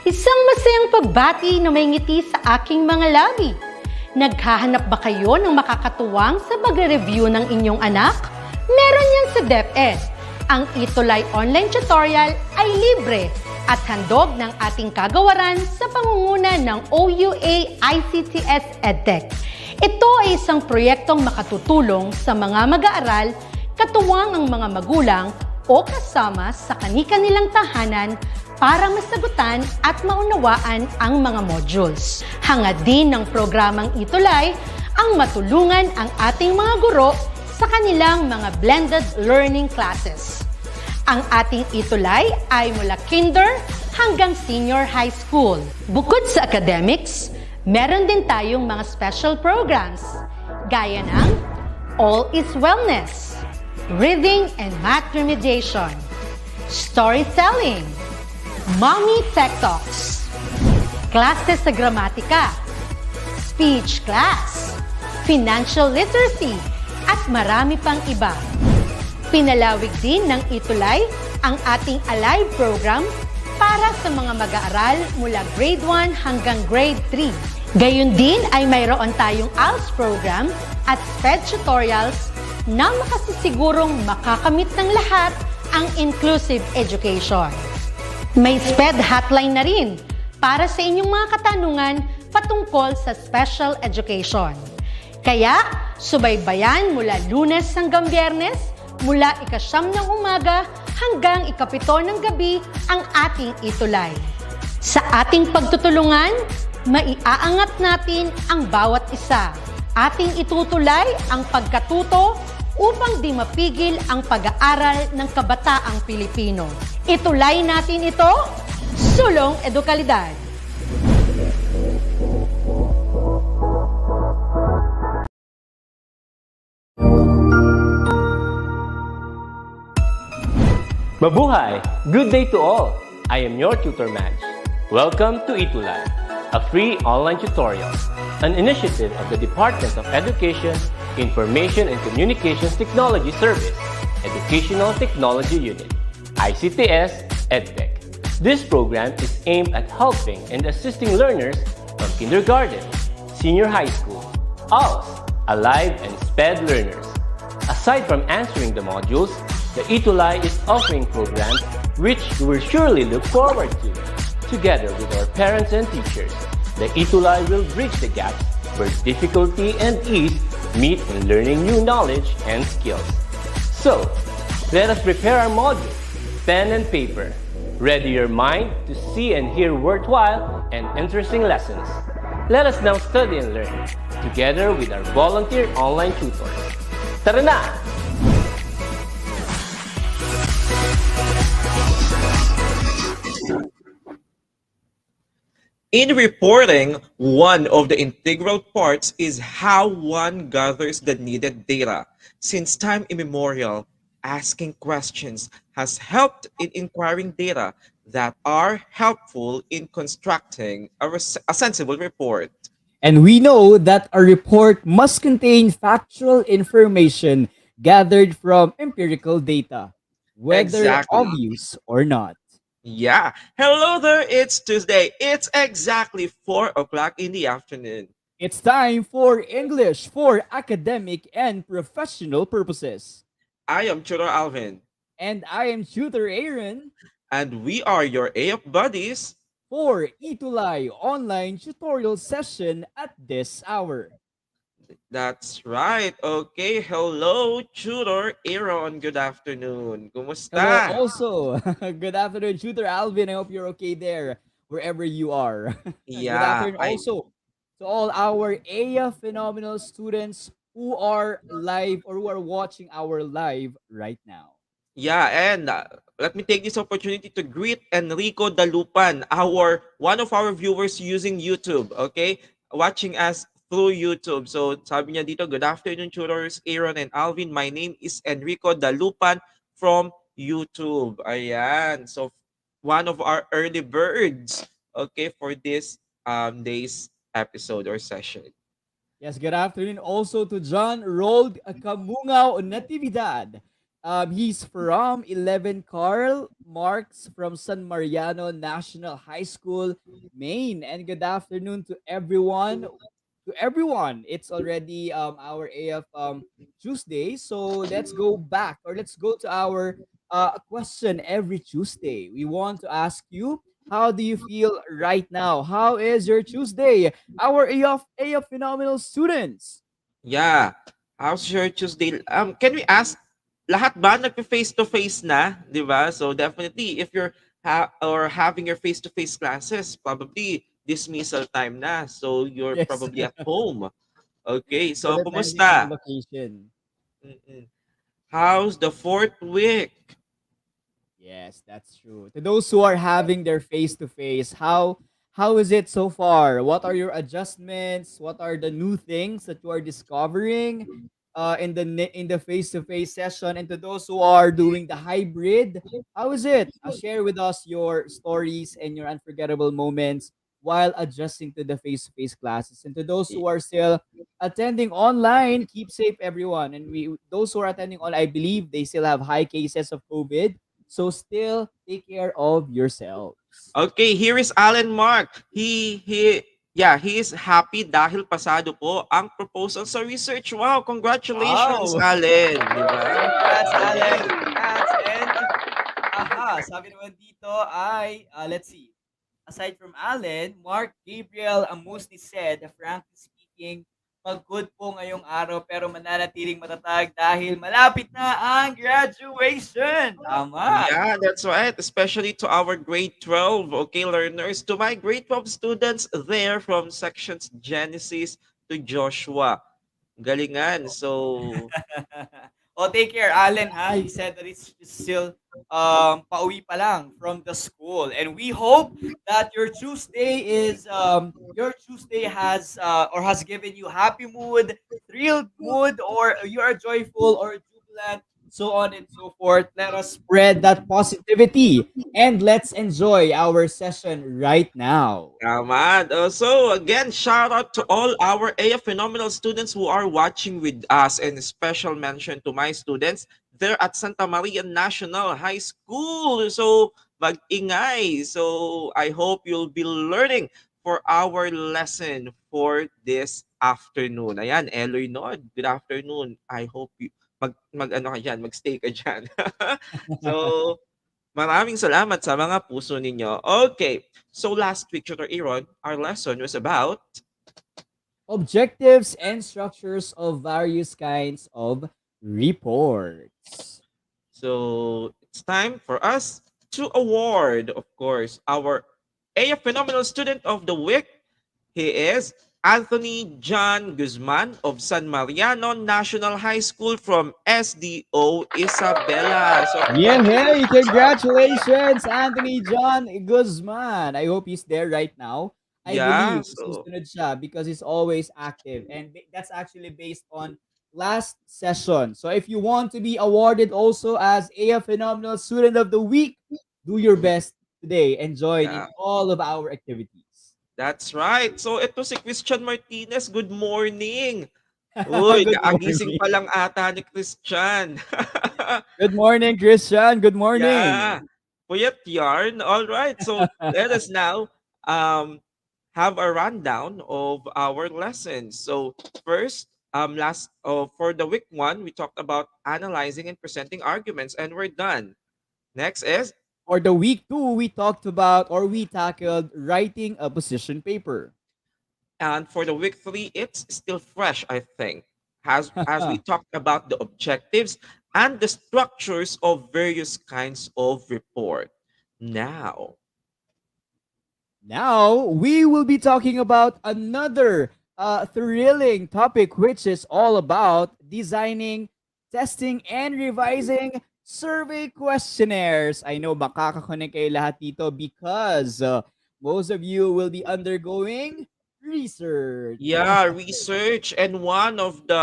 Isang masayang pagbati na may ngiti sa aking mga labi. Naghahanap ba kayo ng makakatuwang sa pagre-review ng inyong anak? Meron yan sa DepEd. Ang ETUlay online tutorial ay libre at handog ng ating kagawaran sa pangunguna ng OUA ICTS EdTech. Ito ay isang proyektong makatutulong sa mga mag-aaral, katuwang ang mga magulang o kasama sa kani-kanilang tahanan para masagutan at maunawaan ang mga modules. Hangad din ng programang ETUlay ang matulungan ang ating mga guro sa kanilang mga blended learning classes. Ang ating ETUlay ay mula kinder hanggang senior high school. Bukod sa academics, meron din tayong mga special programs gaya ng All is Wellness, Reading and Math Remediation, Storytelling, Mommy Tech Talks, Classes sa Gramatika, Speech Class, Financial Literacy, at marami pang iba. Pinalawig din ng ETUlay ang ating Alive program para sa mga mag-aaral mula grade 1 hanggang grade 3. Gayun din ay mayroon tayong ALS program at SPED tutorials na makasisigurong makakamit ng lahat ang inclusive education. May SPED hotline na rin para sa inyong mga katanungan patungkol sa special education. Kaya, subaybayan mula Lunes hanggang Biyernes, mula 9:00 ng umaga hanggang 7:00 ng gabi ang ating ETUlay. Sa ating pagtutulungan, maiaangat natin ang bawat isa. Ating itutulay ang pagkatuto upang di mapigil ang pag-aaral ng kabataang Pilipino. Itulay natin ito, sulong edukalidad. Mabuhay! Good day to all! I am your tutor Madge. Welcome to ETUlay, a free online tutorial, an initiative of the Department of Education, Information and Communications Technology Service, Educational Technology Unit, SHS-EAPP. This program is aimed at helping and assisting learners from kindergarten, senior high school, ALS, Alive, and SPED learners. Aside from answering the modules, the ETUlay is offering programs which you will surely look forward to. Together with our parents and teachers, the ETUlay will bridge the gaps where difficulty and ease meet in learning new knowledge and skills. So, let us prepare our modules, pen and paper. Ready your mind to see and hear worthwhile and interesting lessons. Let us now study and learn, together with our volunteer online tutors. Tara na! In reporting, one of the integral parts is how one gathers the needed data. Since time immemorial, asking questions has helped in inquiring data that are helpful in constructing a sensible report. And we know that a report must contain factual information gathered from empirical data, whether Exactly. obvious or not. Yeah. Hello there. It's Tuesday. It's exactly 4 o'clock in the afternoon. It's time for English for academic and professional purposes. I am Tutor Alvin, And I am Tutor Aaron and we are your AF buddies. for ETUlay online tutorial session at this hour. That's right. Okay. Hello, Tutor Aaron. Good afternoon. Kumusta? Hello also. Good afternoon, Tutor Alvin. I hope you're okay there, wherever you are. Good Yeah. afternoon also to all our AIA phenomenal students who are live or who are watching our live right now. Yeah, and let me take this opportunity to greet Enrico Dalupan, one of our viewers using YouTube, okay? Watching us through YouTube. So, sabi niya dito, good afternoon, tutors Aaron and Alvin. My name is Enrico Dalupan from YouTube. Ayan. So, one of our early birds, okay, for this day's episode or session. Yes, good afternoon also to John Rold Camungao Natividad. He's from 11 Carl Marks from San Mariano National High School, Maine. And good afternoon to everyone. To everyone, it's already our AF Tuesday. So let's go back, or let's go to our question every Tuesday. We want to ask you, how do you feel right now? How is your Tuesday? Our AF phenomenal students. Yeah. How's your Tuesday? Can we ask, lahat ba nagpe-face-to-face na, 'di ba? So definitely if you're or having your face-to-face classes, probably dismissal time na. So you're Yes. probably at home. Okay. So So depending on the kumusta? location. Mm-mm. How's the fourth week? Yes, that's true. To those who are having their face to face, how is it so far? What are your adjustments? What are the new things that you are discovering in the face to face session? And to those who are doing the hybrid, how is it? Share with us your stories and your unforgettable moments while adjusting to the face to face classes. And to those who are still attending online, keep safe, everyone. And we those who are attending on, I believe they still have high cases of COVID, so still take care of yourselves. Okay, here is Alan Mark. He is happy dahil pasado po ang proposal sa research. Wow, congratulations, Wow! Alan, 'di ba? Congrats, Alan. Galing. Congrats. And, sabi naman dito ay, let's see. Aside from Alan, Mark Gabriel Amusni said, frankly speaking, pagod po ngayong araw pero mananatiling matatag dahil malapit na ang graduation. Tama. Yeah, that's right. Especially to our grade 12, okay, learners, to my grade 12 students there from sections Genesis to Joshua. Galingan. So, Oh, take care, Allen. Ha? He said that it's still pauwi pa lang from the school, and we hope that your Tuesday has or has given you happy mood, thrilled mood, or you are joyful or jubilant, so on and so forth. Let us spread that positivity and let's enjoy our session right now. tama. So, again, shout out to all our AF Phenomenal students who are watching with us, and special mention to my students there at Santa Maria National High School. So, mag-ingay. So, I hope you'll be learning for our lesson for this afternoon. Ayan, Eloy Nod, good afternoon. I hope you mag ano ka diyan, magstay ka diyan. So, maraming salamat sa mga puso ninyo. Okay, so last week, Tutor Aaron, our lesson was about Objectives and structures of various kinds of reports. so it's time for us to award, of course, our AF Phenomenal Student of the Week. He is Anthony John Guzman of San Mariano National High School from SDO Isabela. So Yeah, hey, congratulations, Anthony John Guzman. I hope he's there right now. I yeah, believe so susunod siya because he's always active. And that's actually based on last session. So if you want to be awarded also as a Phenomenal Student of the Week, do your best today and join in yeah. all of our activities. That's right. So ito si Christian Martinez, good morning. Uy, Good kaagising morning. pa lang ata ni Christian. Good morning, Christian. Good morning. Yeah. Puyat yarn. All right. So let us now have a rundown of our lessons. So first, last for the week one, we talked about analyzing and presenting arguments, and we're done. Next is For the week two, we talked about or we tackled writing a position paper. And for the week three, it's still fresh, I think, as we talked about the objectives and the structures of various kinds of report. Now, Now, we will be talking about another thrilling topic, which is all about designing, testing, and revising survey questionnaires. I know makakakonek kayo lahat dito because most of you will be undergoing research. yeah, research, and one of the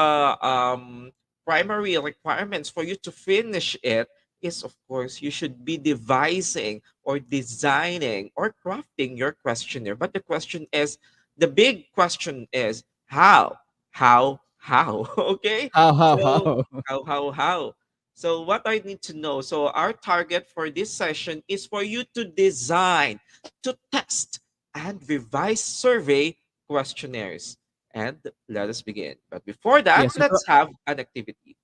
primary requirements for you to finish it is, of course, you should be devising or designing or crafting your questionnaire. But the question is, the big question is how? How? Okay? How, how, So, how? how? So what I need to know, so our target for this session is for you to design, to test, and revise survey questionnaires. And let us begin. But before that, Yes. let's have an activity.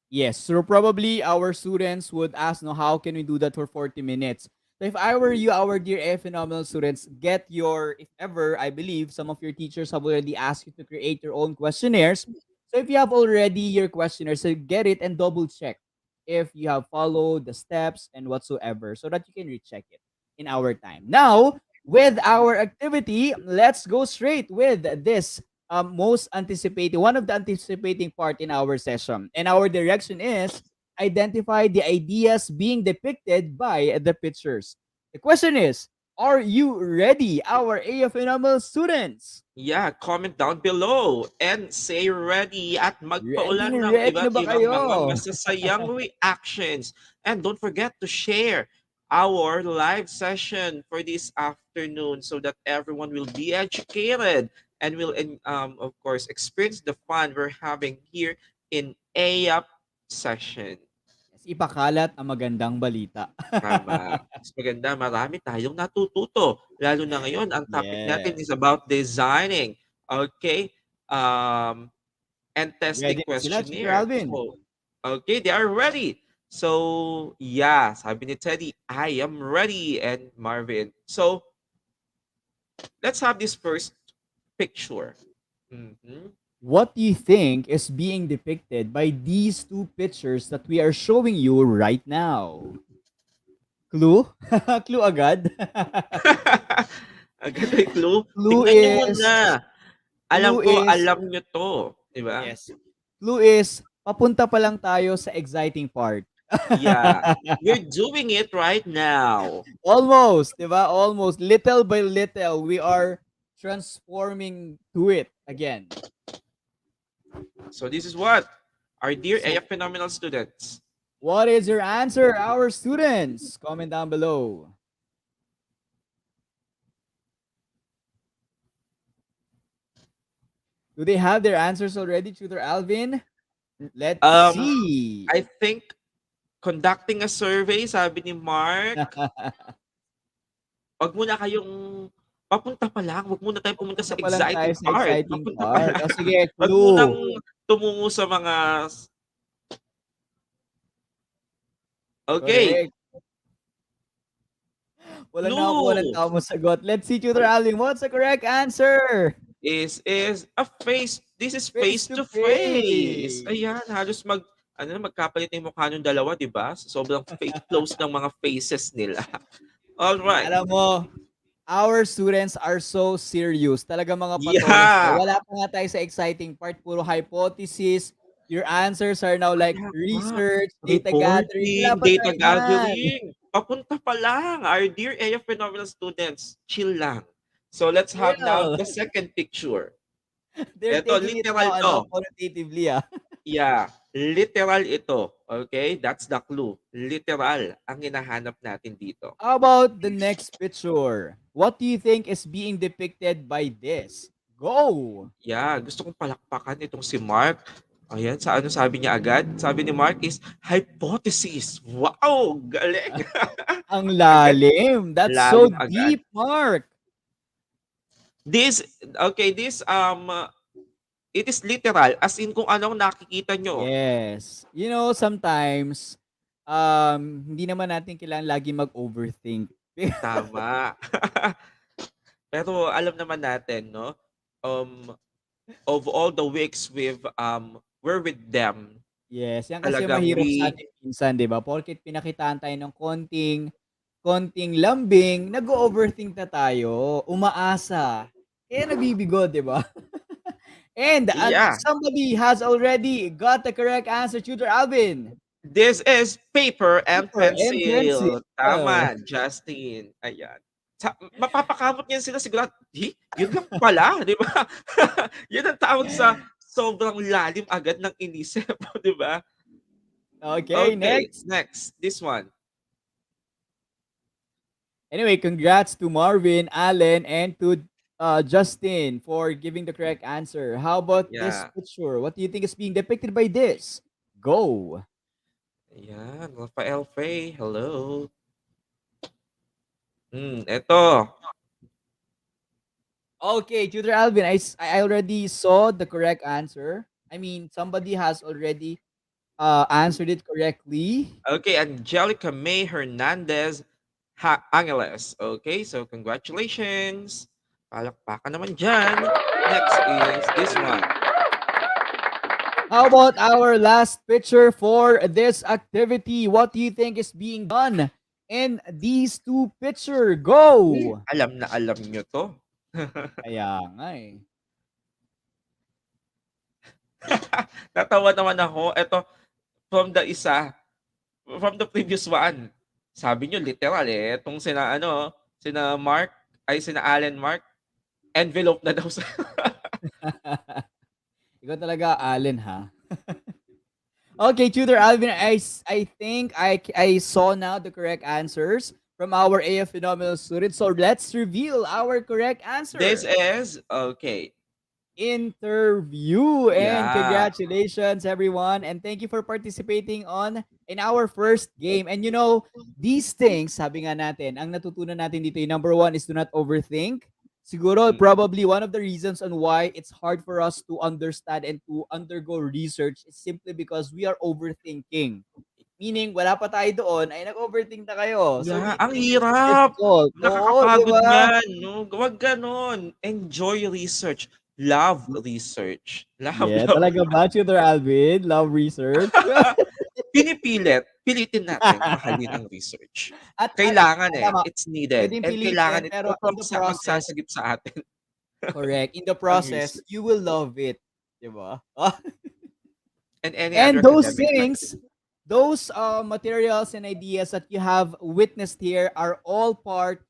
Yes, so probably our students would ask, no, how can we do that for 40 minutes? So if I were you, our dear phenomenal students, get your, if ever, I believe some of your teachers have already asked you to create your own questionnaires. So if you have already your questionnaire, so get it and double check if you have followed the steps and whatsoever so that you can recheck it in our time. Now, with our activity, let's go straight with this most anticipating, one of the anticipating part in our session. And our direction is identify the ideas being depicted by the pictures. The question is, are you ready, our AFNML students? Yeah, comment down below and say ready at Ready magpaulan na ng ready na iba't ba ibang mga kayo? masasayang reactions. And don't forget to share our live session for this afternoon so that everyone will be educated and will, of course, experience the fun we're having here in AAP session. Yes, ipakalat ang magandang balita. Tama. Mas maganda, marami tayong natututo. Lalo na ngayon, ang topic natin is Yes. about designing. Okay? And testing Ready na sila, Tutor questionnaire. Alvin? So, okay, they are ready. So, yeah, sabi ni Teddy, I am ready. And Marvin. So, let's have this first picture. Mhm. What do you think is being depicted by these two pictures that we are showing you right now? Clue? Clue agad? Agad may clue. Clue Tingnan nyo is muna. Alam clue ko, is alam nyo to. Di ba? yes. Clue is papunta pa lang tayo sa exciting part. Yeah. We're doing it right now. Almost, 'di ba? Almost little by little we are transforming to it again. So this is what? Our dear So, AF Phenomenal students. what is your answer, our students? Comment down below. Do they have their answers already, Tutor Alvin? Let's Um, see. I think conducting a survey, sabi ni Mark, wag muna kayong papunta pa lang, wag muna tayong pumunta sa Papunta pa lang tayo exciting sa part. exciting Papunta pa part. lang. O sige, Wag munang clue. tumungo sa mga Okay, Correct. Wala nakakuha ng clue tamang sagot. Let's see, Tutor Alvin. What's the correct answer? is a face. This is Face face to to face. face. Ayan, halos magkapalit na yung mukha ng dalawa, 'di ba? Sobrang close ng mga faces nila. All right. Alam mo, our students are so serious. Talaga mga patola sila. Yeah. Wala pa nga tayo sa exciting part. Puro hypothesis. Your answers are now like Kaya nga, research, data gathering. Wala reporting, pa tayo data dyan. gathering. Papunta pa lang. Our dear AF Phenomenal students, chill lang. So let's have now Chill. the second picture. They're Ito, taking it literal now, to. qualitatively, ah. Yeah, literal ito. Okay? That's the clue. Literal ang hinahanap natin dito. How about the next picture? What do you think is being depicted by this? Go! Yeah, gusto kong palakpakan itong si Mark. Ayan, sa ano sabi niya agad? Sabi ni Mark is hypothesis. Wow, galing. Ang Agad, lalim. That's so lalim agad. deep, Mark. This it is literal as in kung anong nakikita nyo. Yes. You know, sometimes, hindi naman natin kailangan lagi mag-overthink. Tama. Pero alam naman natin, no? Of all the weeks we're with them, Yes, yan kasi talagang mahirap sa atin minsan, 'di ba? Porket pinakitaan tayo ng konting lambing, nag-o-overthink na tayo, umaasa, kaya nabibigo, 'di ba? And yeah, somebody has already got the correct answer, Tutor Alvin. this is paper and Paper and pencil. pencil. Tama, Justin. Ayan. Mapapakamot niyan sila siguro. Yun lang pala, di ba? Yun ang tawag sa sobrang lalim agad ng inisip, di ba? Okay, Okay, next. next. This one. Anyway, congrats to Marvin, Allen, and to Justin for giving the correct answer. How about this Yeah. picture? What do you think is being depicted by this? Go. Ayan, Rafael Faye, hello. Eto. Okay, Tutor Alvin, I already saw the correct answer. I mean, somebody has already answered it correctly. Okay, Angelica May Hernandez Angeles. Okay, so congratulations. Palakpakan naman dyan. Next is this one. How about our last picture for this activity? What do you think is being done in these two picture? Go! Alam na alam nyo to. Kaya nga eh. Natawa naman ako. Ito, from the isa, from the previous one. Sabi nyo, literal eh. Itong sina Mark, ay sina Allen Mark, envelope na daw sa... Ikaw talaga, Allen, ha? Okay, Tutor Alvin, I think I saw now the correct answers from our AF Phenomenal students. So let's reveal our correct answer. This is, okay. Interview. And Yeah. congratulations, everyone. And thank you for participating in our first game. And you know, these things, sabi nga natin, ang natutunan natin dito, number one is do not overthink. Siguro, probably one of the reasons on why it's hard for us to understand and to undergo research is simply because we are overthinking. Meaning, wala pa tayo doon, ay nag-overthink na kayo. So, Yeah, we ang think it's hirap. difficult. Oo, di Nakakapagod ba? yan. No? Huwag ganon. Enjoy research. Love research. Love, Yeah, love. talaga ba, Tutor Alvin? Love research? Pilitin natin mahalin ang research. At Kailangan eh. tama, It's needed. puwedeng And pilitin kailangan pero ito in the process magsasagip sa atin correct, in the ang process, research. you will love it, 'di ba? And any And other those academic things, those materials and ideas that you have witnessed here are all part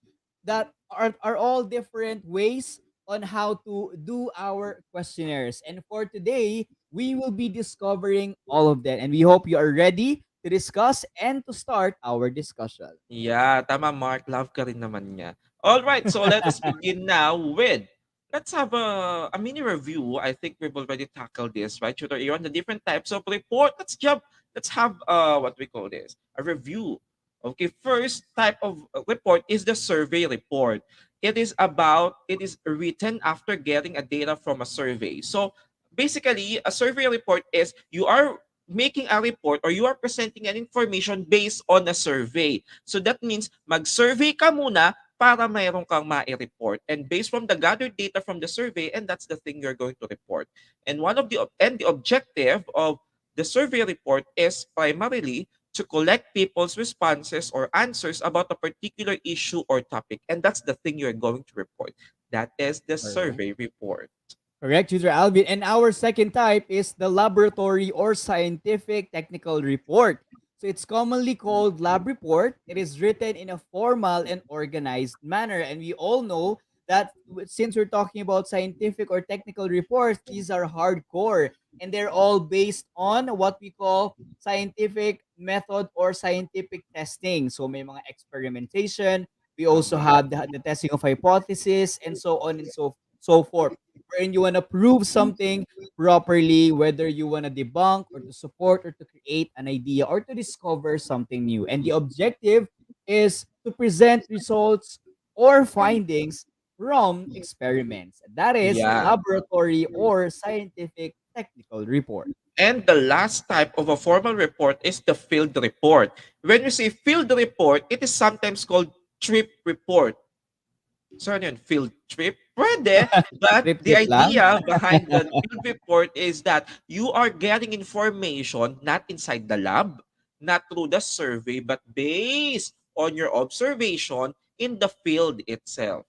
that are all different ways on how to do our questionnaires. And for today, we will be discovering all of that. And we hope you are ready to discuss and to start our discussion. Yeah, tama Mark. Love ka rin naman niya. All right, so let us begin now with, let's have a mini review. I think we've already tackled this, right? Tutor Aaron, the different types of report. Let's have what we call this, a review. Okay, first type of report is the survey report. It is written after getting a data from a survey. So basically, a survey report is you are making a report or you are presenting an information based on a survey. So that means mag-survey ka muna para mayroon kang ma-report. And based from the gathered data from the survey, and that's the thing you're going to report. And the objective of the survey report is primarily to collect people's responses or answers about a particular issue or topic. And that's the thing you're going to report. That is the survey report. Correct, Tutor Alvin. And our second type is the laboratory or scientific technical report. So it's commonly called lab report. It is written in a formal and organized manner. And we all know that since we're talking about scientific or technical reports, these are hardcore and they're all based on what we call scientific method or scientific testing. So may mga experimentation. We also have the testing of hypothesis and so on and so forth wherein you want to prove something properly, whether you want to debunk or to support or to create an idea or to discover something new. And the objective is to present results or findings from experiments. That is Yeah. laboratory or scientific technical report. And the last type of a formal report is the field report. When we say field report, it is sometimes called trip report. So ano yun, field trip? Pwede, but the Trip-trip lang? idea behind the field report is that you are getting information not inside the lab, not through the survey, but based on your observation in the field itself.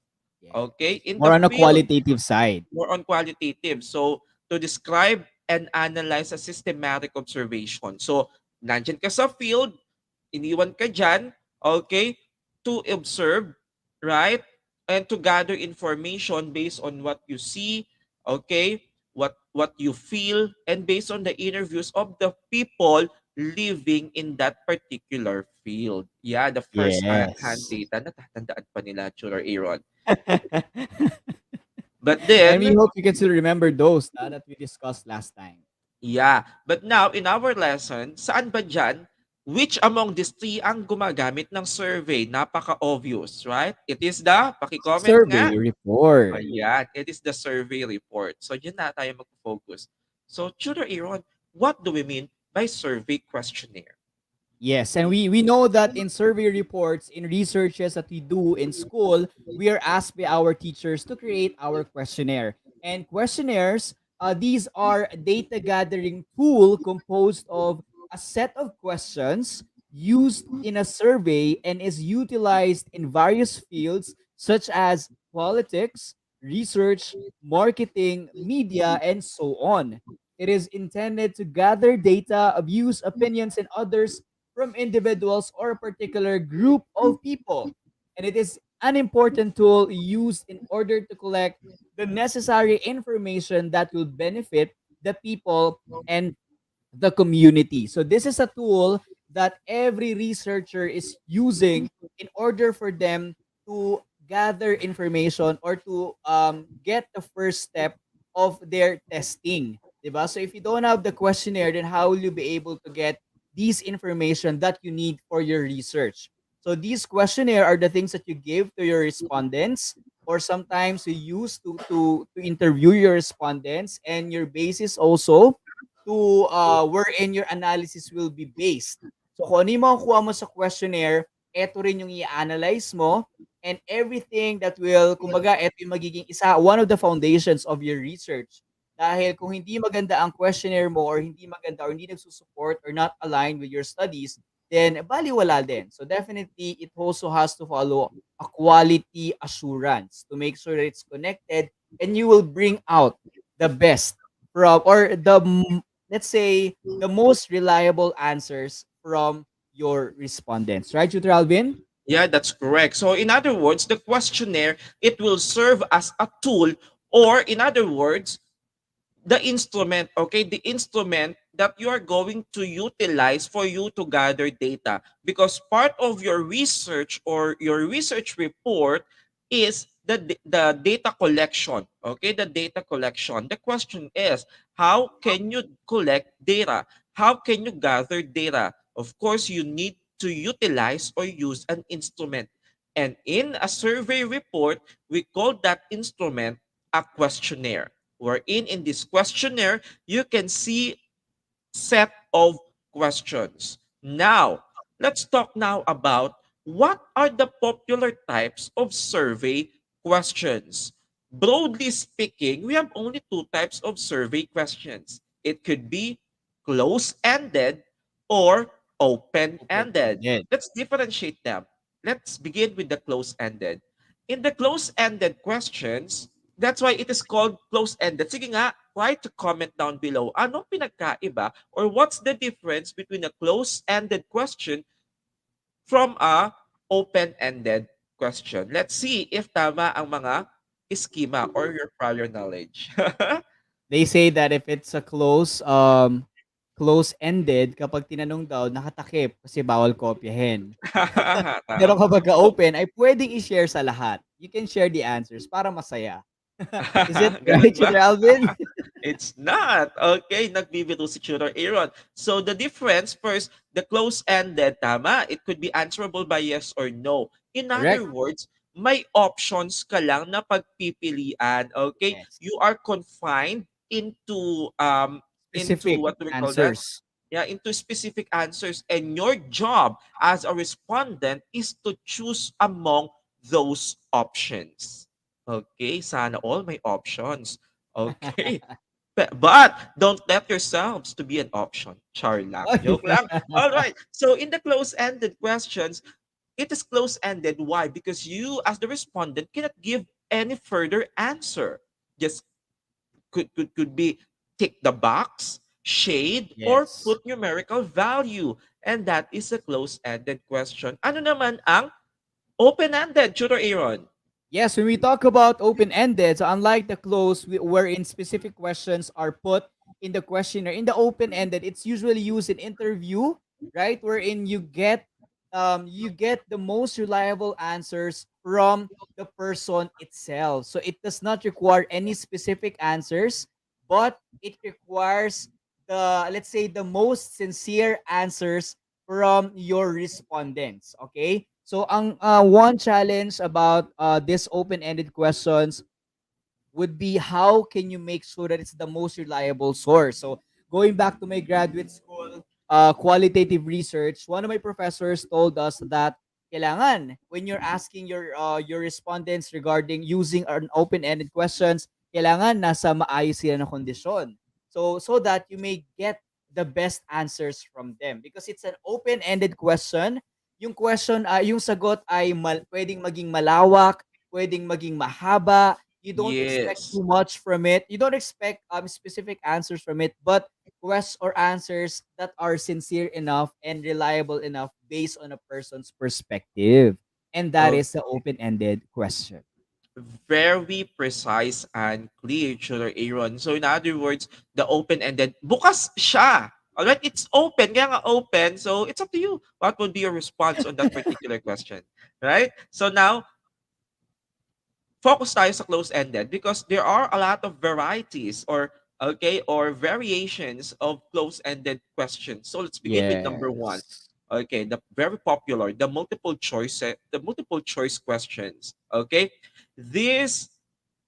Okay? In More the on a field, qualitative side. more on qualitative. So, to describe and analyze a systematic observation. So, nandyan ka sa field, iniwan ka dyan, okay, to observe, right? And to gather information based on what you see, okay, what you feel, and based on the interviews of the people living in that particular field. Yeah, the first hand Yes. data, natatandaan pa nila, Tutor Aaron. But And we then, hope you can still remember those that we discussed last time. yeah. But now, in our lesson, saan ba dyan Which among these three ang gumagamit ng survey? Napaka-obvious, right? It is the, paki-comment nga. Survey report. Ayan, it is the survey report. So, yun na tayo mag-focus. So, Tutor Aaron, what do we mean by survey questionnaire? Yes, and we know that in survey reports, in researches that we do in school, we are asked by our teachers to create our questionnaire. And questionnaires, these are a data gathering tool composed of a set of questions used in a survey and is utilized in various fields such as politics, research, marketing, media, and so on. It is intended to gather data, views, opinions, and others from individuals or a particular group of people. And it is an important tool used in order to collect the necessary information that will benefit the people and the community. So this is a tool that every researcher is using in order for them to gather information or to get the first step of their testing. Diba? So if you don't have the questionnaire, then how will you be able to get these information that you need for your research? So these questionnaire are the things that you give to your respondents, or sometimes you use to interview your respondents, and your basis also to wherein your analysis will be based. So kung ano yung makukuha mo sa questionnaire, eto rin yung i-analyze mo, and everything that will, kumbaga, eto yung magiging isa, one of the foundations of your research. Dahil kung hindi maganda ang questionnaire mo, or hindi maganda, or hindi nagsusupport or not aligned with your studies, then baliwala din. So definitely, it also has to follow a quality assurance to make sure that it's connected, and you will bring out the best from, or the let's say, the most reliable answers from your respondents. Right, Tutor Alvin? Yeah, that's correct. So, in other words, the questionnaire, it will serve as a tool, or in other words, the instrument, okay, the instrument that you are going to utilize for you to gather data, because part of your research or your research report is the data collection, okay, the data collection. The question is, how can you collect data? How can you gather data? Of course, you need to utilize or use an instrument, and in a survey report, we call that instrument a questionnaire, wherein in this questionnaire, you can see set of questions. Now, let's talk now about what are the popular types of survey questions. Broadly speaking, we have only two types of survey questions. It could be close-ended or open-ended. Open-ended. Let's differentiate them. Let's begin with the close-ended. In the close-ended questions, that's why it is called close-ended. Sige nga, try to comment down below. Ano pinagkaiba or what's the difference between a close-ended question from a open-ended question? Let's see if tama ang mga schema or your prior knowledge. They say that if it's a close-ended, kapag tinanong daw, nakatakip kasi bawal kopyahin. Pero Tama. kapag open, ay pwedeng i-share sa lahat. You can share the answers para masaya. Is it right, Ganun ba? Tutor Alvin? It's not. Okay, nagbibiro si Tutor Aaron. So the difference, first, the close-ended, tama, it could be answerable by yes or no. In other Correct. words, may options ka lang na pagpipilian. Okay? Yes. You are confined into Specific what do we call that? answers. Yeah, into specific answers, and your job as a respondent is to choose among those options. Okay, sana all my options. Okay. But don't let yourselves to be an option. Char lang. Joke lang. All right. So in the close-ended questions, it is close-ended. Why? Because you, as the respondent, cannot give any further answer. Just could be tick the box, shade, or Yes. put numerical value. And that is a close-ended question. Ano naman ang open-ended, Tutor Aaron? Yes, when we talk about open-ended, so unlike the closed, wherein specific questions are put in the questionnaire, in the open-ended, it's usually used in interview, right? Wherein you get the most reliable answers from the person itself. So it does not require any specific answers, but it requires the, let's say, the most sincere answers from your respondents. Okay? So ang one challenge about this open-ended questions would be how can you make sure that it's the most reliable source. So going back to my graduate school qualitative research, one of my professors told us that kailangan when you're asking your respondents regarding using an open-ended questions, kailangan nasa maayos sila na kondisyon. So that you may get the best answers from them because it's an open-ended question. Yung question, yung sagot ay pwedeng maging malawak, pwedeng maging mahaba, you don't expect Yes. too much from it. You don't expect specific answers from it, but questions or answers that are sincere enough and reliable enough based on a person's perspective. And that Oh, is the open-ended question. very precise and clear, Tutor Aaron. So in other words, the open-ended, bukas siya. Alright, it's open, kaya nga open. So it's up to you. What would be your response on that particular question? Right? So now, focus tayo sa close-ended because there are a lot of varieties or variations of close-ended questions. So let's begin with number one. Yes. Okay, the very popular, the multiple choice questions. Okay, these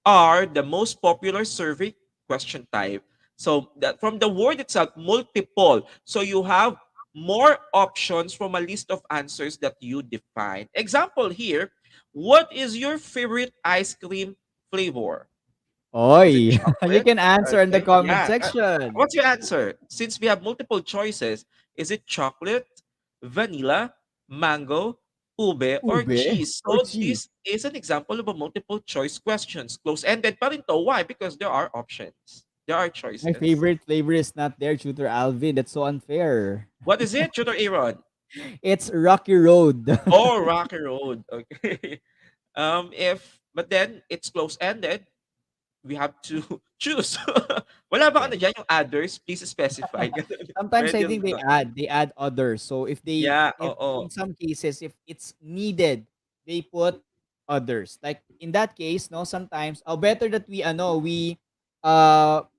are the most popular survey question type. So that from the word itself, multiple. So you have more options from a list of answers that you define. Example here, what is your favorite ice cream flavor? Is it Oy, you chocolate? can answer in the Okay, comment yeah. section. What's your answer? Since we have multiple choices, is it chocolate, vanilla, mango, ube, or Ube cheese? or So cheese? this is an example of a multiple choice questions. Close-ended pa rin to. Why? Because there are options. There are My choices. favorite flavor is not there, Tutor Alvin. That's so unfair. What is it, Tutor Aaron? It's Rocky Road. Oh, Rocky Road. Okay. But then it's close-ended. We have to choose. Wala ba Yes. ano dyan yung others? Please specify. Ganun. Sometimes I Pwede think ba? they add others. So Yeah, if in oo. some cases if it's needed, they put others. Like in that case, no, sometimes better that we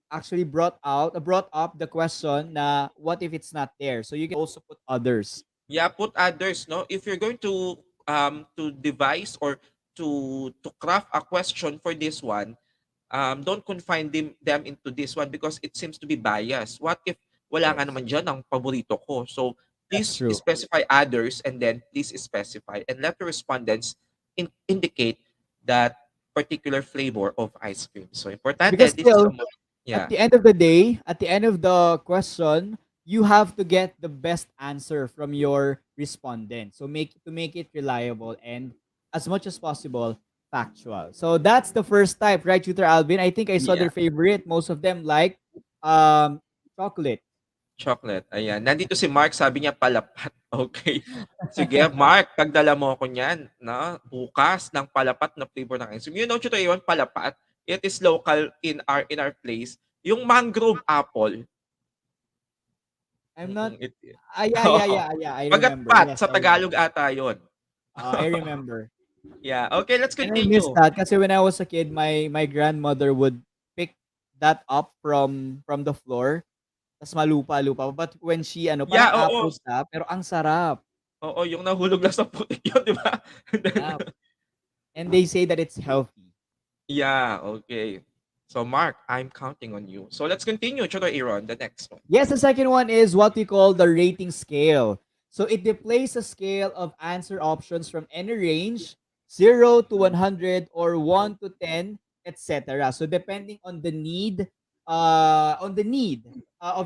actually brought up the question na what if it's not there. So you can also put others. Yeah, put others, no? If you're going to devise or to craft a question for this one, don't confine them into this one because it seems to be biased. What if wala nga Yes. naman dyan ang paborito ko? So That's please true. specify others and then please specify and let the respondents indicate that particular flavor of ice cream. So Because importante, this is a still at yeah. the end of the day, at the end of the question, you have to get the best answer from your respondent. So make it reliable and as much as possible factual. So that's the first type, right, Tutor Alvin? I think I saw Yeah. their favorite. Most of them like um chocolate. Chocolate, ayan. Nandito si Mark, sabi niya palapat. Okay. Sige, Mark, tagdala mo ako niyan, na bukas ng palapat na flavor ng ice cream. You know, Chuto yun, palapat. It is local in our place. Yung mangrove apple. I'm not It, yeah, yeah, Oo. yeah, yeah, I remember. Pagatpat, Yes, sa I remember. Tagalog ata yun. I remember. Yeah. Okay, let's And I miss continue. that kasi when I was a kid, my grandmother would pick that up from the floor. Tas malupa-lupa pa. But when she Yeah, parang oo. apple siya, pero ang sarap. Oo, yung nahulog lang sa putik yun, di ba? And then, Yep. And they say that it's healthy. yeah, okay. So, Mark, I'm counting on you. So, let's continue, Chuto Aaron, the next one. Yes, the second one is what we call the rating scale. So it displays a scale of answer options from any range, 0 to 100 or 1 to 10, etc. So depending on the need of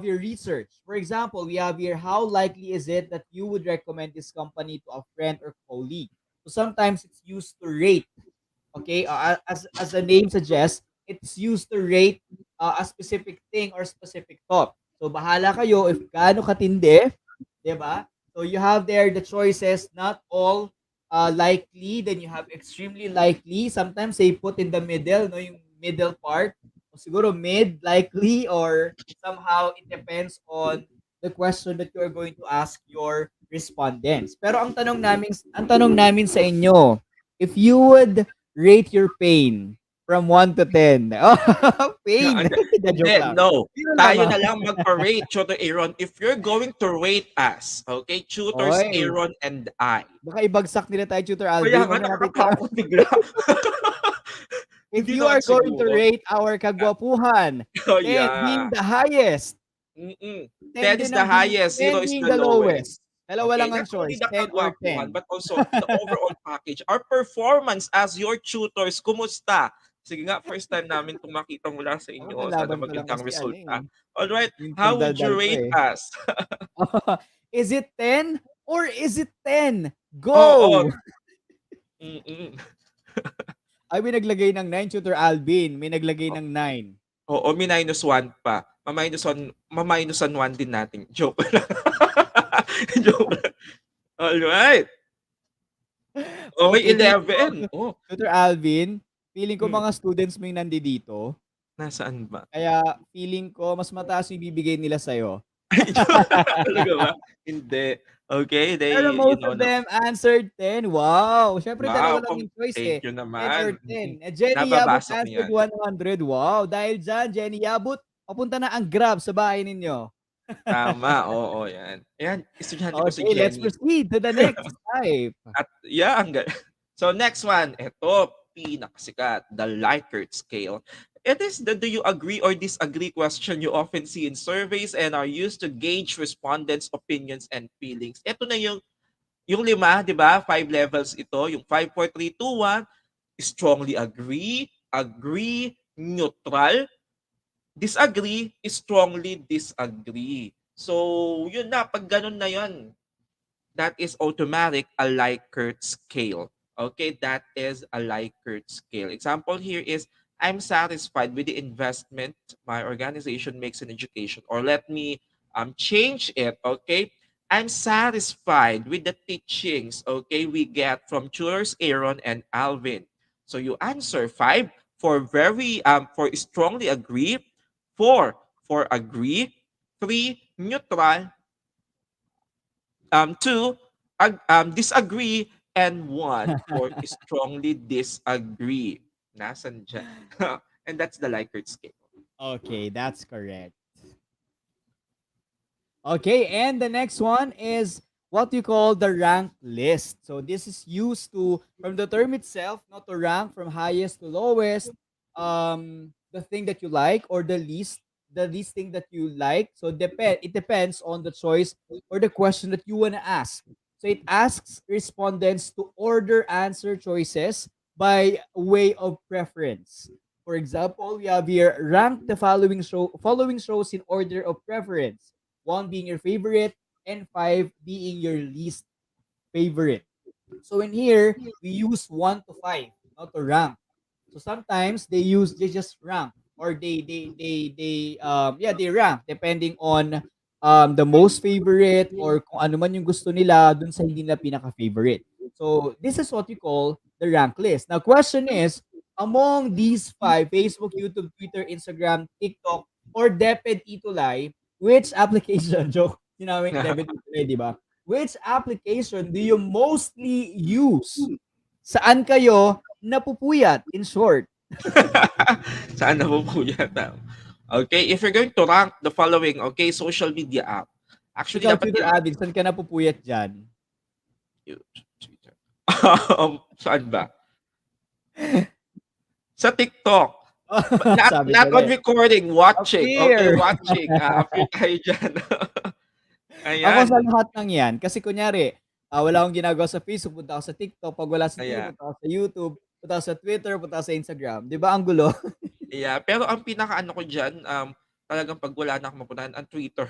your research. For example, we have here how likely is it that you would recommend this company to a friend or colleague. So sometimes it's used to rate. Okay, as the name suggests, it's used to rate a specific thing or specific thought. So bahala kayo if gaano katindi, 'di ba? So you have there the choices, not all likely, then you have extremely likely. Sometimes they put in the middle, no, yung middle part. O siguro mid likely or somehow it depends on the question that you are going to ask your respondents. Pero ang tanong namin sa inyo, if you would rate your pain. From 1 to 10. Oh, Yeah, pain. The hindi, joke lang. no. Biro Tayo lamang. na lang magpa-rate, Tutor Aaron. If you're going to rate us, okay, tutors Oy, Aaron and I. baka ibagsak nila tayo, Tutor Kaya Alvin. nga, Mamaya natin nakakatakot bigla. If Hindi you naman are going to siguro. rate our kagwapuhan, Oh, 10 being yeah. the highest, Mm-mm. 10 10 din is the ang being, highest, 0 10 is being the the lowest. lowest. Dalawa Okay, lang ang not only choice, the 10 or kagwapuhan, 10. but also the overall package. Our performance as your tutors, kumusta? Sige nga, first time namin itong makita mula sa Ako inyo. Sana nalaban ko lang magandang kasi ano resulta. eh, Alright, yung how would you pagdaldal ko rate eh. us? Is it 10 or is it 10? Oo. Go! Mm-mm. Ay, may naglagay ng 9, Tutor Alvin. May naglagay ng 9. Oo, may -1 pa. Maminusan 1 din natin. Joke lang. Joke lang. Alright. Oh, may Okay, 11. Oh, Tutor Alvin, feeling ko hmm. mga students mo yung nandito. Nasaan ba? Kaya feeling ko mas mataas yung ibibigay nila sa'yo. Ay, joke. Talaga ba? Hindi. Okay, Pero they, most of na. them answered 10. Wow! Siyempre dalawa Wow, lang yung choice eh. thank you 10 or naman. 10. Jenny Yabut Nababasa ko answered yan. 100. Wow! Dahil dyan, Jenny Yabut, papunta na ang Grab sa bahay ninyo. Tama, oo, yan. Ayan, estudyante ko si Okay, let's Jenny. proceed to the next type. At yeah, so next one, ito, pinakasikat, the Likert scale. It is the do you agree or disagree question you often see in surveys and are used to gauge respondents' opinions and feelings. Ito na yung 5, 'di ba? 5 levels ito, yung 5 4 3 2 1, strongly agree, agree, neutral, disagree, strongly disagree. So, yun na, pag ganun na yun, that is automatic a Likert scale. Okay, that is a Likert scale. Example here is, I'm satisfied with the investment my organization makes in education. Or let me change it, okay? I'm satisfied with the teachings, okay, we get from tutors Aaron and Alvin. So you answer 5 for for strongly agree, 4 for agree, 3 neutral, 2 disagree, and 1 for strongly disagree. Nasan dyan? And that's the Likert scale. Okay, that's correct. Okay, and the next one is what you call the rank list. So this is used to, from the term itself, not to rank from highest to lowest, the thing that you like or the least thing that you like. So it depends on the choice or the question that you want to ask. So it asks respondents to order answer choices by way of preference. For example, we have here rank the following shows in order of preference. 1 being your favorite, and 5 being your least favorite. So in here, we use 1 to 5, not to rank. So sometimes they just rank or they rank depending on the most favorite or kung ano man yung gusto nila dun sa hindi nila pinaka-favorite. So this is what we call the rank list. Now question is, among these 5, Facebook, YouTube, Twitter, Instagram, TikTok, or DepEd ETUlay, which application, joke, sinawing DepEd ETUlay, di ba? Which application do you mostly use? Saan kayo napupuyat, in short? Saan na po yata? Okay, if you're going to rank the following, okay, social media app. Actually, Ikaw, dapat Tutor Alvin, saan ka napupuyat dyan? Saan ba? Sa TikTok. Sabi Not ko on na eh. recording, watching. Okay, Appear. watching. Appear tayo dyan. Ako Ayan. sa lahat ng yan, kasi kunyari, wala akong ginagawa sa Facebook, punta ako sa TikTok. Pag wala sa TikTok, Ayan. punta ako sa YouTube, punta ako sa Twitter, punta ako sa Instagram. Di ba ang gulo? Yeah, pero ang pinakaano ko diyan, talagang pag wala na akong mapunahan ang Twitter.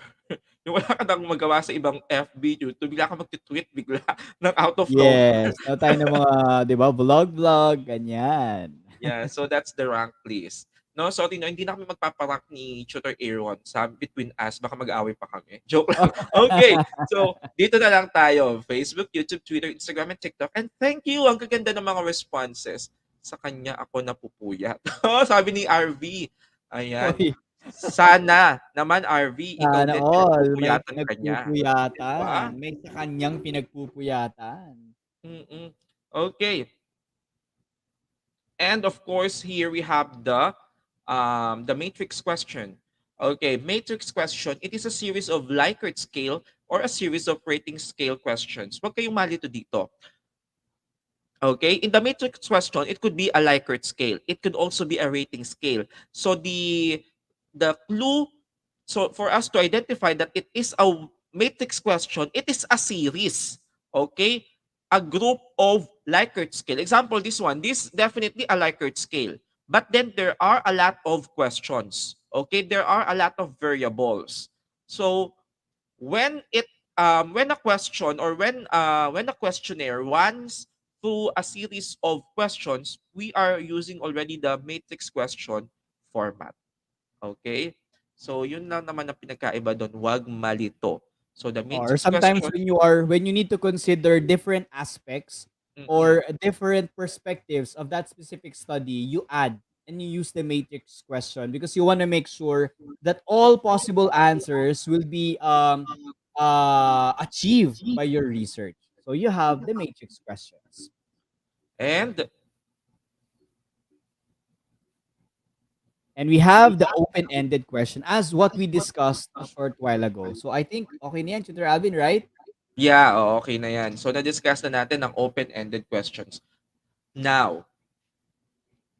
Yung wala ka nang magawa sa ibang FB, YouTube, bigla ka magti-tweet bigla ng out of nowhere. Yes. Tayo ng mga, di ba, vlog, ganyan. Yeah, so that's the rank list. No, sorry, no, hindi na kami magpaparank ni Tutor Aaron sa between us, baka mag-away pa kami. Joke lang. Okay, so dito na lang tayo. Facebook, YouTube, Twitter, Instagram, and TikTok. And thank you, ang gaganda ng mga responses. Sa kanya ako napupuyat. Sabi ni RV. Ayan. Hoy, Sana naman, RV, ikaw sana din all. May pinagpupuyatan ka niya. pinagpupuyatan. Diba? May sa kanyang pinagpupuyatan. Mm-mm. Okay. And of course, here we have the matrix question. Okay, matrix question, it is a series of Likert scale or a series of rating scale questions. Huwag kayong malito dito. Okay, in the matrix question, it could be a Likert scale. It could also be a rating scale. So the clue, so for us to identify that it is a matrix question, it is a series. Okay, a group of Likert scale. Example, this one. This definitely a Likert scale. But then there are a lot of questions. Okay, there are a lot of variables. So when it when a question or when a questionnaire runs through a series of questions, we are using already the matrix question format. Okay? So yun lang naman ang pinagkaiba doon, wag malito. So the Or matrix sometimes question, when you need to consider different aspects mm-mm. or different perspectives of that specific study, you add and you use the matrix question because you want to make sure that all possible answers will be achieved by your research. So you have the matrix questions. And And we have the open-ended question as what we discussed a short while ago. So I think okay na yan, Tutor Alvin, right? yeah, okay na yan. So na-discuss na natin ang open-ended questions. Now,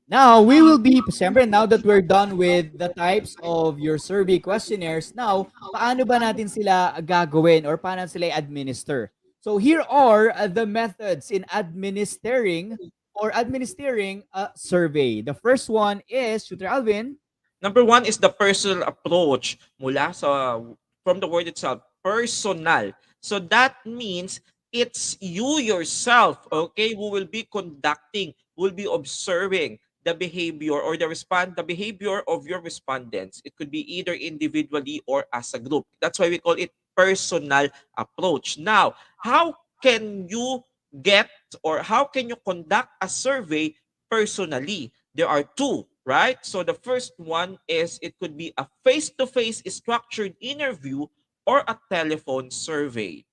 Now, we will be, siyempre, now that we're done with the types of your survey questionnaires, now, paano ba natin sila gagawin or paano sila administer? So, here are the methods in administering a survey. The first one is, Tutor Alvin. number one is the personal approach mula sa from the word itself, personal. So that means it's you yourself, okay, who will be conducting, will be observing the behavior or the behavior of your respondents. It could be either individually or as a group. That's why we call it personal approach. Now, how can you get or how can you conduct a survey personally? There are two, right? So the first one is it could be a face-to-face structured interview or a telephone survey.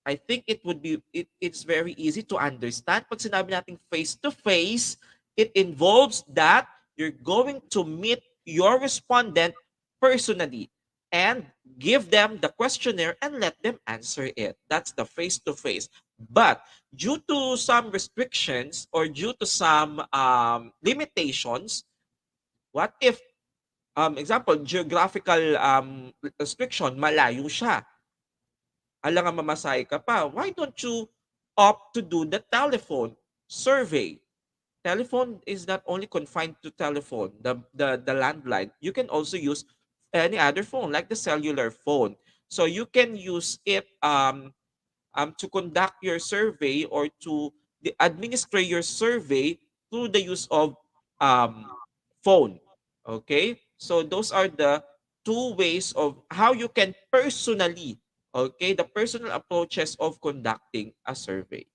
I think it's very easy to understand. Pag sinabi natin face-to-face, it involves that you're going to meet your respondent personally and give them the questionnaire and let them answer it. That's the face-to-face. But due to some restrictions or due to some limitations, what if, example, geographical restriction, malayo siya, alangan mamasahe ka pa, why don't you opt to do the telephone survey? Telephone is not only confined to telephone, the landline. You can also use any other phone, like the cellular phone. So you can use it to conduct your survey or to administer your survey through the use of um, phone. Okay? So those are the two ways of how you can personally, okay, the personal approaches of conducting a survey.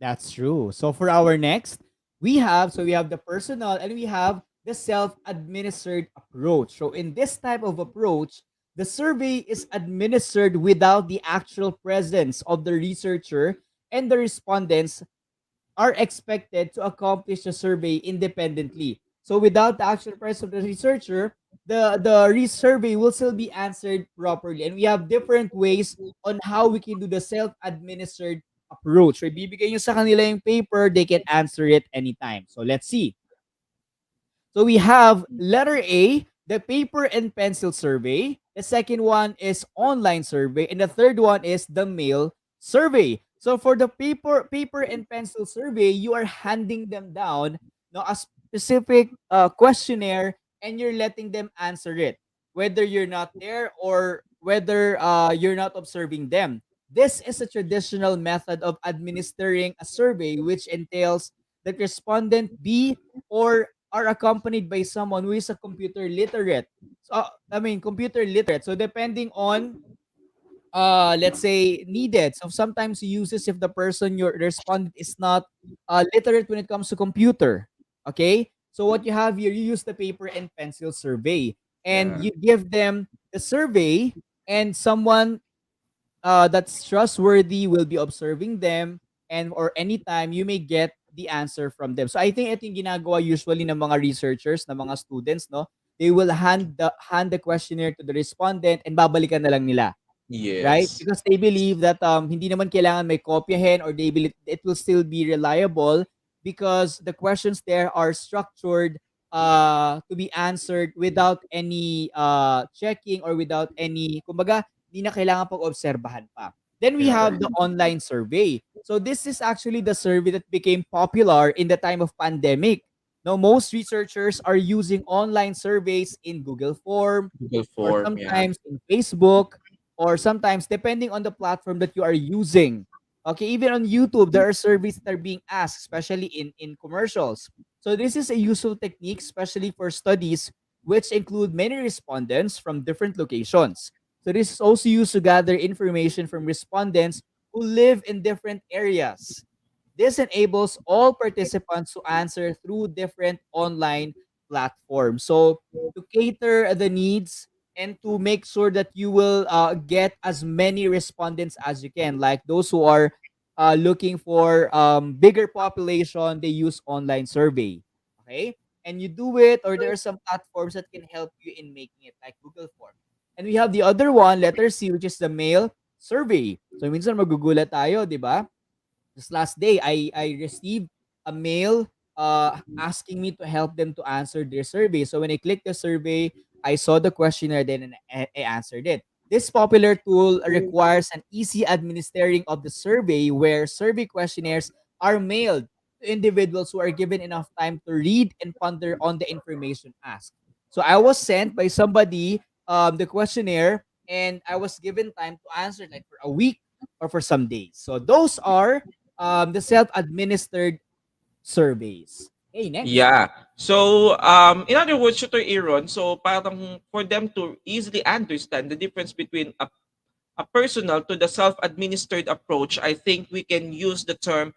That's true. So for our next, we have the personal and we have the self-administered approach. So in this type of approach, the survey is administered without the actual presence of the researcher, and the respondents are expected to accomplish the survey independently. So without the actual presence of the researcher, the survey will still be answered properly. And we have different ways on how we can do the self-administered approach. So ibibigay nyo sa kanila yung paper, they can answer it anytime. So let's see. So we have letter A, the paper and pencil survey. The second one is online survey, and the third one is the mail survey. So for the paper and pencil survey, you are handing them down a specific questionnaire, and you're letting them answer it, whether you're not there or whether you're not observing them. This is a traditional method of administering a survey, which entails that respondent B or are accompanied by someone who is a computer literate. So computer literate. So depending on let's say needed. So sometimes he uses if the person your respondent is not literate when it comes to computer. Okay? So what you have here, you use the paper and pencil survey, and Yeah. you give them the survey, and someone that's trustworthy will be observing them, and or anytime you may get the answer from them. So I think ito yung ginagawa usually ng mga researchers, ng mga students, no? They will hand the questionnaire to the respondent and babalikan na lang nila, right? Yes. Because they believe that hindi naman kailangan may kopyahin, or they believe it will still be reliable because the questions there are structured to be answered without any checking, or without any, kumbaga, hindi na kailangan pag-obserbahan pa. Then we have the online survey. So this is actually the survey that became popular in the time of pandemic. Now, most researchers are using online surveys in Google Form, Google or Form, yeah. sometimes in Facebook, or sometimes depending on the platform that you are using. Okay, even on YouTube, there are surveys that are being asked, especially in commercials. So this is a useful technique, especially for studies which include many respondents from different locations. So this is also used to gather information from respondents who live in different areas. This enables all participants to answer through different online platforms. So to cater the needs and to make sure that you will get as many respondents as you can, like those who are looking for bigger population, they use online survey. Okay, and you do it, or there are some platforms that can help you in making it, like Google Form. And we have the other one, letter C, which is the mail survey. So minsan magugulat tayo, di ba? This last day, I received a mail asking me to help them to answer their survey. So when I clicked the survey, I saw the questionnaire, then I answered it. This popular tool requires an easy administering of the survey, where survey questionnaires are mailed to individuals who are given enough time to read and ponder on the information asked. So I was sent by somebody the questionnaire, and I was given time to answer, like for a week or for some days. So those are the self-administered surveys. Hey, next. Yeah. So, in other words, Tutor Aaron, so parang for them to easily understand the difference between a personal to the self-administered approach, I think we can use the term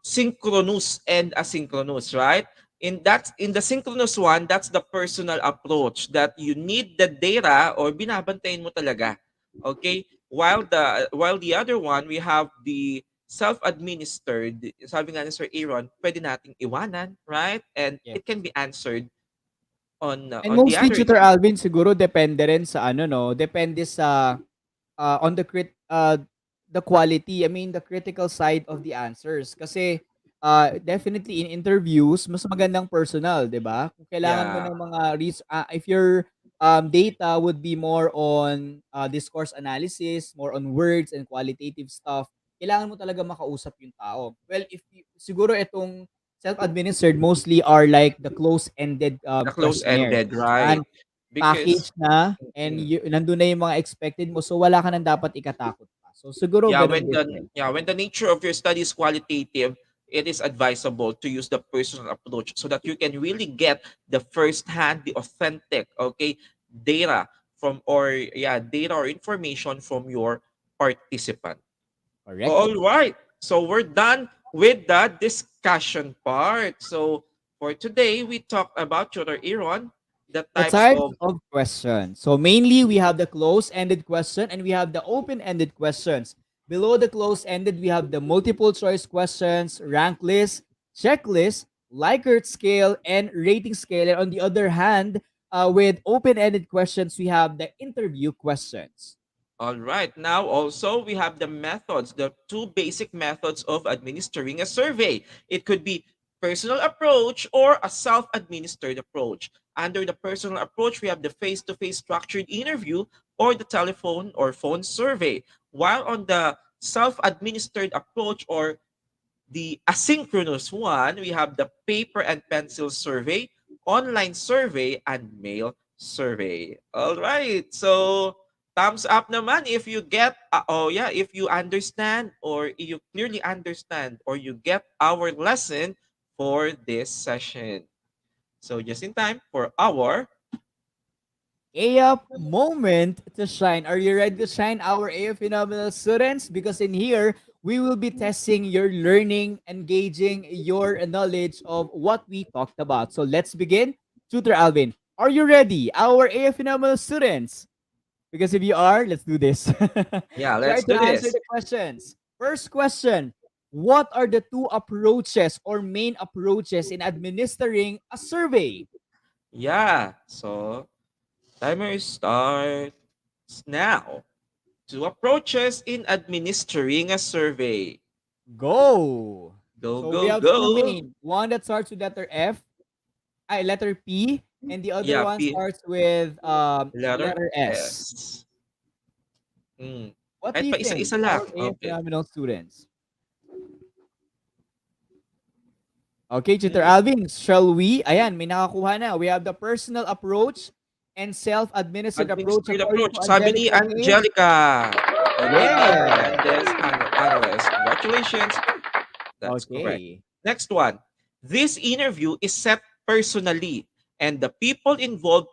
synchronous and asynchronous, right? In the synchronous one, that's the personal approach that you need the data or binabantayan mo talaga. Okay? While the other one, we have the self-administered. Sabi nga ni Sir Aaron, pwede nating iwanan, right? And Yes. it can be answered And on the mostly, other Tutor exam. Alvin, siguro depende rin sa ano, no? Depende sa on the quality, I mean the critical side of the answers, kasi definitely in interviews mas magandang personal, 'di ba? Kung kailangan mo Yeah. ng mga if your data would be more on discourse analysis, more on words and qualitative stuff, kailangan mo talaga makausap yung tao. Well, if siguro itong self-administered mostly are like the close-ended The questionnaires. close-ended, right? Because Package na, and mm, nandun na yung mga expected mo, so wala ka ng dapat ikatakot pa. So siguro yeah, ganun din siya. when the nature of your study is qualitative, it is advisable to use the personal approach so that you can really get the first hand, the authentic, okay, data data or information from your participant. Correct. All right. So we're done with the discussion part. So for today, we talked about Tutor Aaron, the The types types of of questions. So mainly we have the close-ended question and we have the open-ended questions. Below the close-ended, we have the multiple choice questions, rank list, checklist, Likert scale, and rating scale. And on the other hand, with open-ended questions, we have the interview questions. All right. Now, also, we have the methods, the two basic methods of administering a survey. It could be personal approach or a self-administered approach. Under the personal approach, we have the face-to-face structured interview or the telephone or phone survey. While on the self-administered approach or the asynchronous one, we have the paper and pencil survey, online survey, and mail survey. All right. So, thumbs up naman if you get, if you understand or you clearly understand or you get our lesson for this session. So, just in time for our AF moment to shine. Are you ready to shine, our AF phenomenal students? Because in here, we will be testing your learning, engaging your knowledge of what we talked about. So let's begin. Tutor Alvin, are you ready, our AF phenomenal students? Because if you are, let's do this. yeah, Try let's to do answer this. the questions. First question: What are the two approaches or main approaches in administering a survey? Yeah. So timer starts now. Two approaches in administering a survey. Go. Go, So we go, have two go. main. One that starts with letter F, letter P, and the other Yeah, one P. starts with Letter letter S. S. Mm. What do Kahit you pa think, isa-isa lang. our AF Okay. phenomenal students? Okay, Tutor Mm. Alvin, shall we? Ayan, may nakakuha na. We have the personal approach and self-administered approach Administrative according approach. to Sabi ni Angelica May. Angelica. Enrique Yes. Hernandez, analyst. Congratulations. That's correct. Okay. Next one. This interview is set personally, and the people involved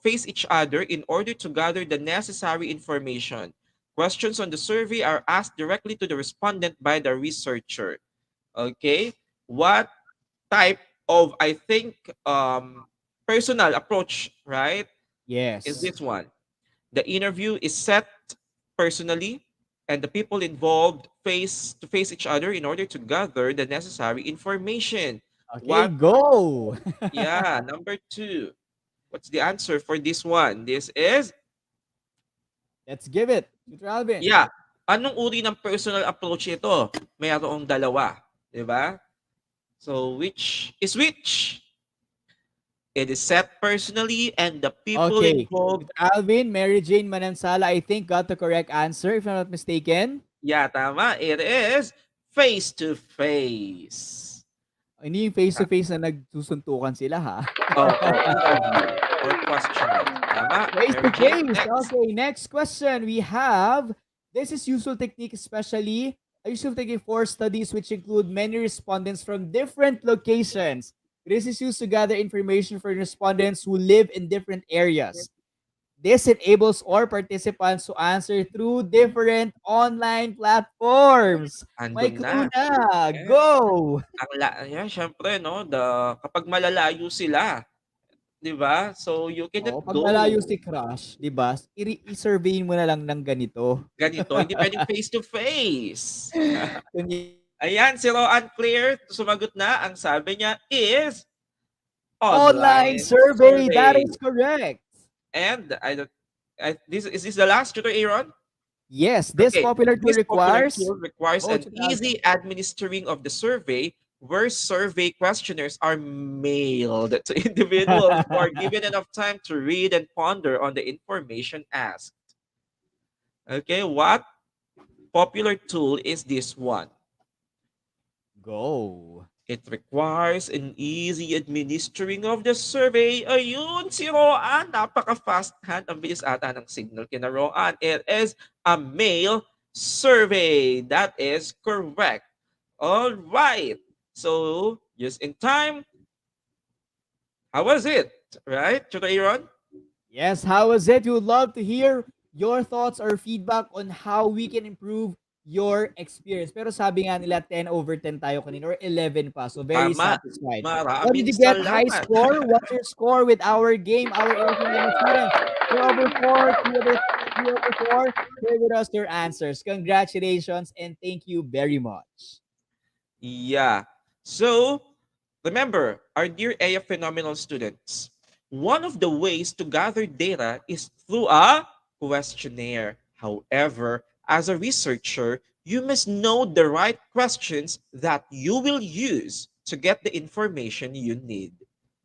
face each other in order to gather the necessary information. Questions on the survey are asked directly to the respondent by the researcher. Okay, what type of, I think, personal approach, right, is Yes. this one? The interview is set personally, and the people involved face each other in order to gather the necessary information. Okay, What? go. Yeah, number two. What's the answer for this one? This is, Let's give it. Tutor Alvin. yeah. Anong uri ng personal approach ito? Mayroong dalawa, di ba? So, which is which? It is set personally, and the people Okay. involved. Tutor Alvin, Mary Jane Manansala, I think got the correct answer, if I'm not mistaken. Yeah, tama. It is face to face. Hindi yung face-to-face na nagsusuntukan sila, ha? Interview or questionnaire. Tama. Face to Mary Jane, face. next. Okay, next question we have. This is useful technique, especially a useful technique for studies which include many respondents from different locations. This is used to gather information for respondents who live in different areas. This enables all participants to answer through different online platforms. May Andun clue na. na. Yes. Go! Ayan, syempre, no, kapag malalayo sila, di ba? So, you cannot Pag go malayo si crush, 'di ba? I-survey mo na lang ng ganito. ganito. Hindi pwedeng face to face. Kundi Ayan, si Roan Claire, sumagot na. Ang sabi niya is online online survey. That survey. is correct. And is this the last, Tutor Aaron? Yes, this Okay, popular tool this popular requires tool requires Oh, an Tutor Alvin. easy administering of the survey, where survey questionnaires are mailed to individuals who are given enough time to read and ponder on the information asked. Okay, what popular tool is this one? Go. It requires an easy administering of the survey. Ayun, si Roan. Napaka-fast hand. Ang bilis ata ng signal kina Roan. It is a mail survey. That is correct. All right. So, just in time. How was it? Right, Tutor Aaron? Yes, how was it? We would love to hear your thoughts or feedback on how we can improve your experience. Pero sabi nga nila 10/10 tayo kanina or 11 pa. So very Tama. satisfied. What did Maraming you get? High salamat. score? What's your score with our game, our English students? 2/4, 3/4. Share with us your answers. Congratulations and thank you very much. Yeah. So, remember, our dear AF phenomenal students, one of the ways to gather data is through a questionnaire. However, as a researcher, you must know the right questions that you will use to get the information you need.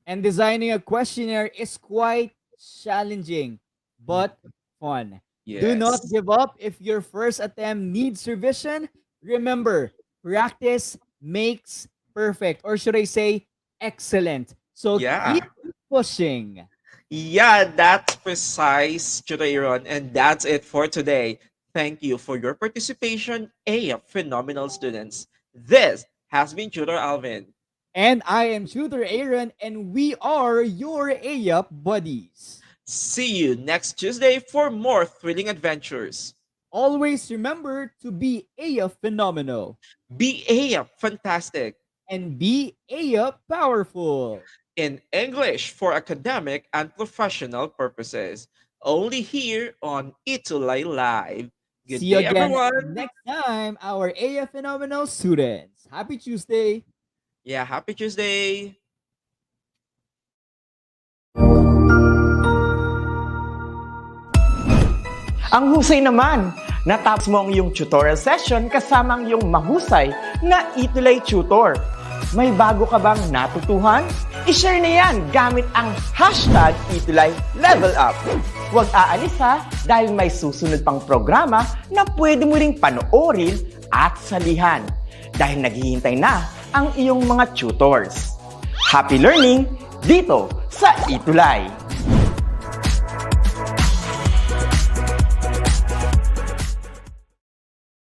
And designing a questionnaire is quite challenging, but fun. Do not Yes. give up if your first attempt needs revision. Remember, practice makes perfect, or should I say, excellent. So Yeah. keep pushing. Yeah, that's precise, Aaron, and that's it for today. Thank you for your participation, AF phenomenal students. This has been Tutor Alvin. And I am Tutor Aaron, and we are your AUP buddies. See you next Tuesday for more thrilling adventures. Always remember to be AUP phenomenal Be AF fantastic and be AUP powerful. in English for academic and professional purposes. Only here on ETUlay Live. Good See you day, again everyone. next time, our AF Phenomenal students. Happy Tuesday. Yeah, happy Tuesday. Ang husay naman! Natapos mo ang iyong tutorial session kasama ang iyong mahusay na ETUlay tutor. May bago ka bang natutuhan? I-share na yan gamit ang hashtag #ETUlayLevelUp. Huwag aalis ha dahil may susunod pang programa na pwede mo ring panoorin at salihan dahil naghihintay na ang iyong mga tutors. Happy learning dito sa ETUlay!